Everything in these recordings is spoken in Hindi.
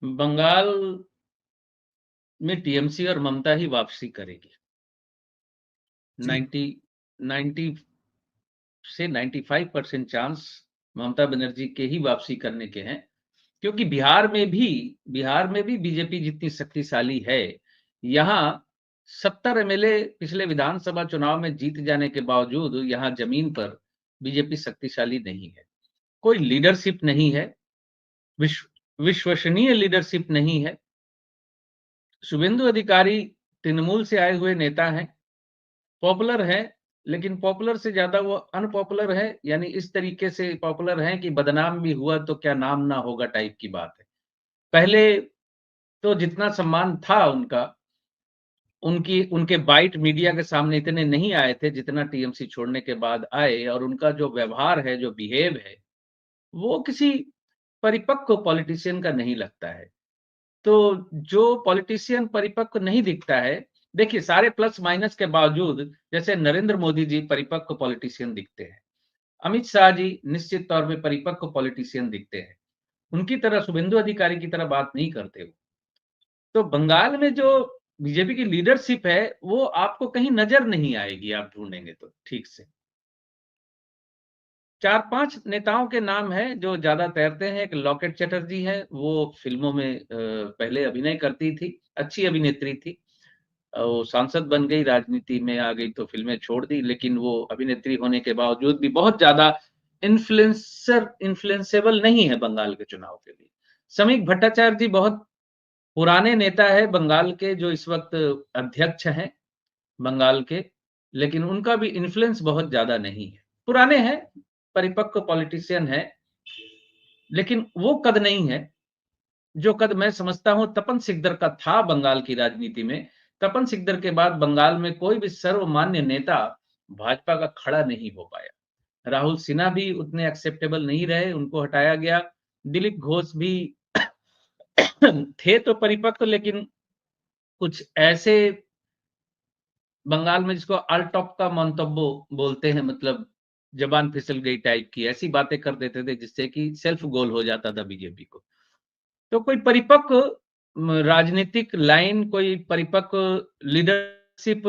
बंगाल में टीएमसी और ममता ही वापसी करेगी। जी। 90 से 95% चांस ममता बनर्जी के ही वापसी करने के हैं, क्योंकि बिहार में भी बीजेपी जितनी शक्तिशाली है, यहाँ 70 एमएलए पिछले विधानसभा चुनाव में जीत जाने के बावजूद यहाँ जमीन पर बीजेपी शक्तिशाली नहीं है। कोई लीडरशिप नहीं है, विश्वसनीय लीडरशिप नहीं है। शुभेंदु अधिकारी तृणमूल से आए हुए नेता हैं, पॉपुलर है, लेकिन पॉपुलर से ज्यादा वो अनपॉपुलर है, यानी इस तरीके से पॉपुलर है कि बदनाम भी हुआ तो क्या नाम ना होगा टाइप की बात है। पहले तो जितना सम्मान था उनका, उनकी उनके बाइट मीडिया के सामने इतने नहीं आए थे जितना टीएमसी छोड़ने के बाद आए, और उनका जो व्यवहार है, जो बिहेव है, वो किसी परिपक्व पॉलिटिशियन का नहीं लगता है। तो जो पॉलिटिशियन परिपक्व नहीं दिखता है, देखिए सारे प्लस माइनस के बावजूद जैसे नरेंद्र मोदी जी परिपक्व पॉलिटिशियन दिखते हैं, अमित शाह जी निश्चित तौर पे परिपक्व पॉलिटिशियन दिखते हैं, उनकी तरह शुभेंदु अधिकारी की तरह बात नहीं करते वो। तो बंगाल में जो बीजेपी की लीडरशिप है, वो आपको कहीं नजर नहीं आएगी, आप ढूंढेंगे तो ठीक से। 4-5 नेताओं के नाम है जो ज्यादा तैरते हैं। एक लॉकेट चटर्जी है, वो फिल्मों में पहले अभिनय करती थी, अच्छी अभिनेत्री थी। वो सांसद बन गई, राजनीति में आ गई तो फिल्में छोड़ दी, लेकिन वो अभिनेत्री होने के बावजूद भी बहुत ज्यादा इन्फ्लुएंसेबल नहीं है बंगाल के चुनाव के लिए। समीक भट्टाचार्य जी बहुत पुराने नेता है बंगाल के, जो इस वक्त अध्यक्ष हैं बंगाल के, लेकिन उनका भी इन्फ्लुएंस बहुत ज्यादा नहीं है। पुराने हैं, परिपक्व पॉलिटिशियन है, लेकिन वो कद नहीं है जो कद मैं समझता हूं तपन सिकदर का था बंगाल की राजनीति में। तपन सिकदर के बाद बंगाल में कोई भी सर्वमान्य नेता भाजपा का खड़ा नहीं हो पाया। राहुल सिन्हा भी उतने एक्सेप्टेबल नहीं रहे, उनको हटाया गया। दिलीप घोष भी थे तो परिपक्व, लेकिन कुछ ऐसे बंगाल में जिसको अल टॉप का मंतव्य बोलते हैं, मतलब जबान फिसल गई टाइप की ऐसी बातें कर देते थे जिससे कि सेल्फ गोल हो जाता था बीजेपी को। तो कोई परिपक्व राजनीतिक लाइन, कोई परिपक्व लीडरशिप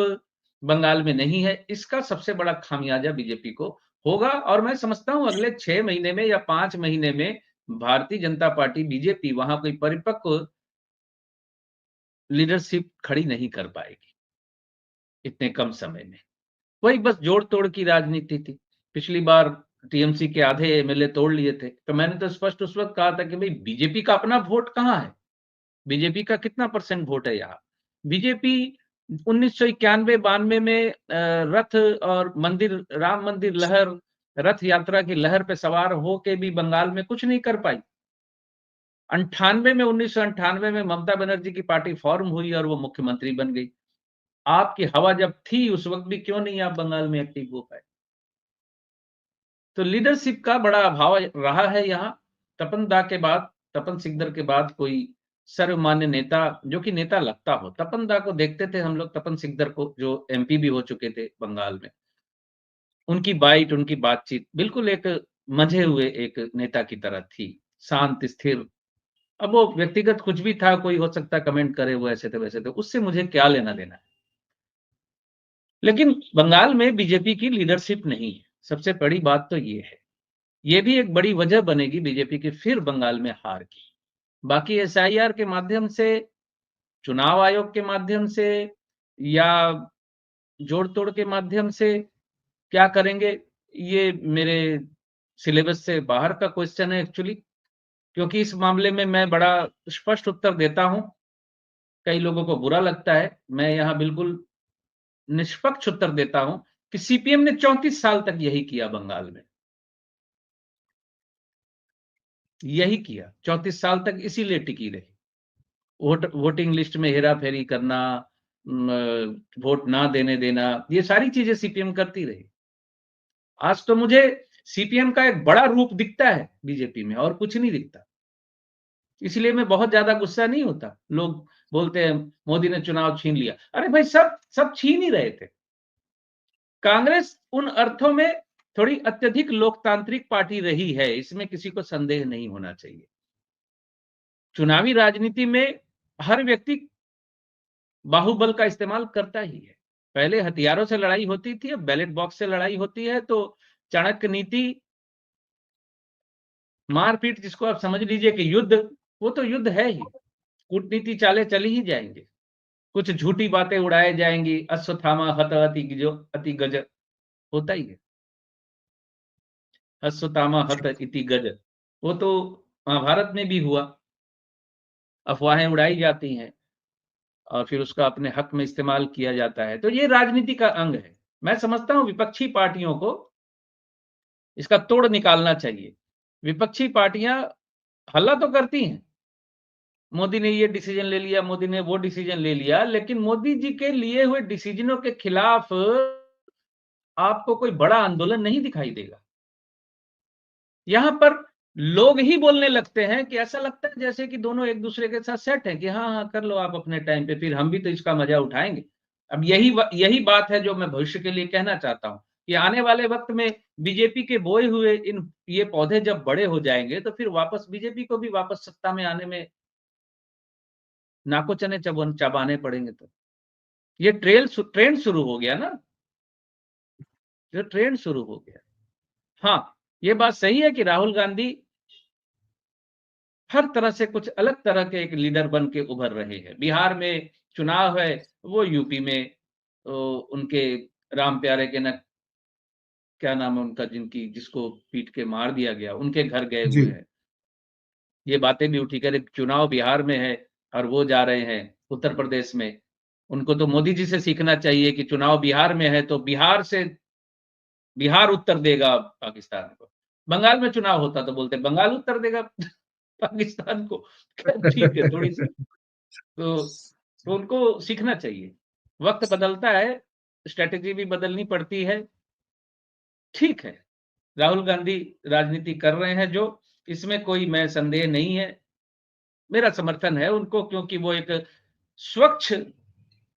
बंगाल में नहीं है। इसका सबसे बड़ा खामियाजा बीजेपी को होगा, और मैं समझता हूं अगले 6 महीने में या 5 महीने में भारतीय जनता पार्टी बीजेपी वहां कोई परिपक्व लीडरशिप खड़ी नहीं कर पाएगी इतने कम समय में। वही बस जोड़ तोड़ की राजनीति थी। पिछली बार टीएमसी के आधे एमएलए तोड़ लिए थे, तो मैंने तो स्पष्ट उस वक्त कहा था कि भाई बीजेपी का अपना वोट कहां है, बीजेपी का कितना परसेंट वोट है यहाँ। बीजेपी 1991-92 में रथ और मंदिर, राम मंदिर लहर, रथ यात्रा की लहर पे सवार होके भी बंगाल में कुछ नहीं कर पाई। 1998 में ममता बनर्जी की पार्टी फॉर्म हुई और वो मुख्यमंत्री बन गई। आपकी हवा जब थी उस वक्त भी क्यों नहीं आप बंगाल में एक्टिव हो पाए। तो लीडरशिप का बड़ा अभाव रहा है यहाँ। तपन दा के बाद, तपन सिकदर के बाद कोई सर्वमान्य नेता जो कि नेता लगता हो, तपन दा को देखते थे हम लोग, तपन सिकदर को जो एमपी भी हो चुके थे बंगाल में, उनकी बाइट, उनकी बातचीत बिल्कुल एक मंझे हुए एक नेता की तरह थी, शांत स्थिर। अब वो व्यक्तिगत कुछ भी था, कोई हो सकता कमेंट करे वो ऐसे थे वैसे थे, उससे मुझे क्या लेना देना है। लेकिन बंगाल में बीजेपी की लीडरशिप नहीं है, सबसे बड़ी बात तो ये है। ये भी एक बड़ी वजह बनेगी बीजेपी की फिर बंगाल में हार की। बाकी एसआईआर के माध्यम से, चुनाव आयोग के माध्यम से, या जोड़ तोड़ के माध्यम से क्या करेंगे, ये मेरे सिलेबस से बाहर का क्वेश्चन है एक्चुअली। क्योंकि इस मामले में मैं बड़ा स्पष्ट उत्तर देता हूं, कई लोगों को बुरा लगता है, मैं यहां बिल्कुल निष्पक्ष उत्तर देता हूं कि सीपीएम ने 34 साल तक यही किया बंगाल में, यही किया 34 साल तक, इसीलिए टिकी रही। वोटिंग लिस्ट में हेरा फेरी करना, वोट ना देने देना, ये सारी चीजें सीपीएम करती रही। आज तो मुझे सीपीएम का एक बड़ा रूप दिखता है बीजेपी में, और कुछ नहीं दिखता। इसलिए मैं बहुत ज्यादा गुस्सा नहीं होता। लोग बोलते हैं मोदी ने चुनाव छीन लिया, अरे भाई सब सब छीन ही रहे थे। कांग्रेस उन अर्थों में थोड़ी अत्यधिक लोकतांत्रिक पार्टी रही है, इसमें किसी को संदेह नहीं होना चाहिए। चुनावी राजनीति में हर व्यक्ति बाहुबल का इस्तेमाल करता ही है। पहले हथियारों से लड़ाई होती थी, अब बैलेट बॉक्स से लड़ाई होती है। तो चाणक्य नीति, मारपीट, जिसको आप समझ लीजिए कि युद्ध, वो तो युद्ध है ही। कूटनीति चाले चली ही जाएंगे, कुछ झूठी बातें उड़ाए जाएंगी। अश्वत्थामा हत अति गज, होता ही है। अश्वत्थामा हत इति गज, वो तो महाभारत में भी हुआ। अफवाहें उड़ाई जाती हैं और फिर उसका अपने हक में इस्तेमाल किया जाता है। तो ये राजनीति का अंग है। मैं समझता हूं विपक्षी पार्टियों को इसका तोड़ निकालना चाहिए। विपक्षी पार्टियां हल्ला तो करती हैं, मोदी ने ये डिसीजन ले लिया, मोदी ने वो डिसीजन ले लिया, लेकिन मोदी जी के लिए हुए डिसीजनों के खिलाफ आपको कोई बड़ा आंदोलन नहीं दिखाई देगा। यहां पर लोग ही बोलने लगते हैं कि ऐसा लगता है जैसे कि दोनों एक दूसरे के साथ सेट है कि हाँ हाँ कर लो आप अपने टाइम पे, फिर हम भी तो इसका मजा उठाएंगे। अब यही बात है जो मैं भविष्य के लिए कहना चाहता हूं कि आने वाले वक्त में बीजेपी के बोए हुए ये पौधे जब बड़े हो जाएंगे तो फिर वापस बीजेपी को भी वापस सत्ता में आने में नाको चने चबाने पड़ेंगे। तो ये ट्रेंड शुरू हो गया ना, जो ट्रेंड शुरू हो गया। हाँ, ये बात सही है कि राहुल गांधी हर तरह से कुछ अलग तरह के एक लीडर बन के उभर रहे हैं। बिहार में चुनाव है, वो यूपी में तो उनके राम प्यारे के न, क्या नाम है उनका, जिसको पीट के मार दिया गया, उनके घर गए जी। हुए हैं। ये बातें भी उठी करे चुनाव बिहार में है और वो जा रहे हैं उत्तर प्रदेश में। उनको तो मोदी जी से सीखना चाहिए कि चुनाव बिहार में है तो बिहार उत्तर देगा पाकिस्तान को। बंगाल में चुनाव होता तो बोलते बंगाल उत्तर देगा पाकिस्तान को। ठीक है, थोड़ी सी तो उनको सीखना चाहिए। वक्त बदलता है, स्ट्रेटेजी भी बदलनी पड़ती है। ठीक है, राहुल गांधी राजनीति कर रहे हैं जो, इसमें कोई मैं संदेह नहीं है, मेरा समर्थन है उनको, क्योंकि वो एक स्वच्छ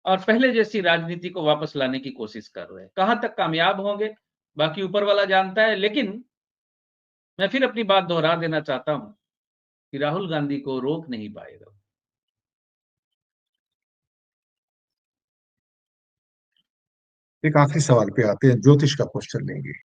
और पहले जैसी राजनीति को वापस लाने की कोशिश कर रहे हैं। कहां तक कामयाब होंगे बाकी ऊपर वाला जानता है, लेकिन मैं फिर अपनी बात दोहरा देना चाहता हूं कि राहुल गांधी को रोक नहीं पाएगा। एक आखिरी सवाल पे आते हैं, ज्योतिष का क्वेश्चन लेंगे।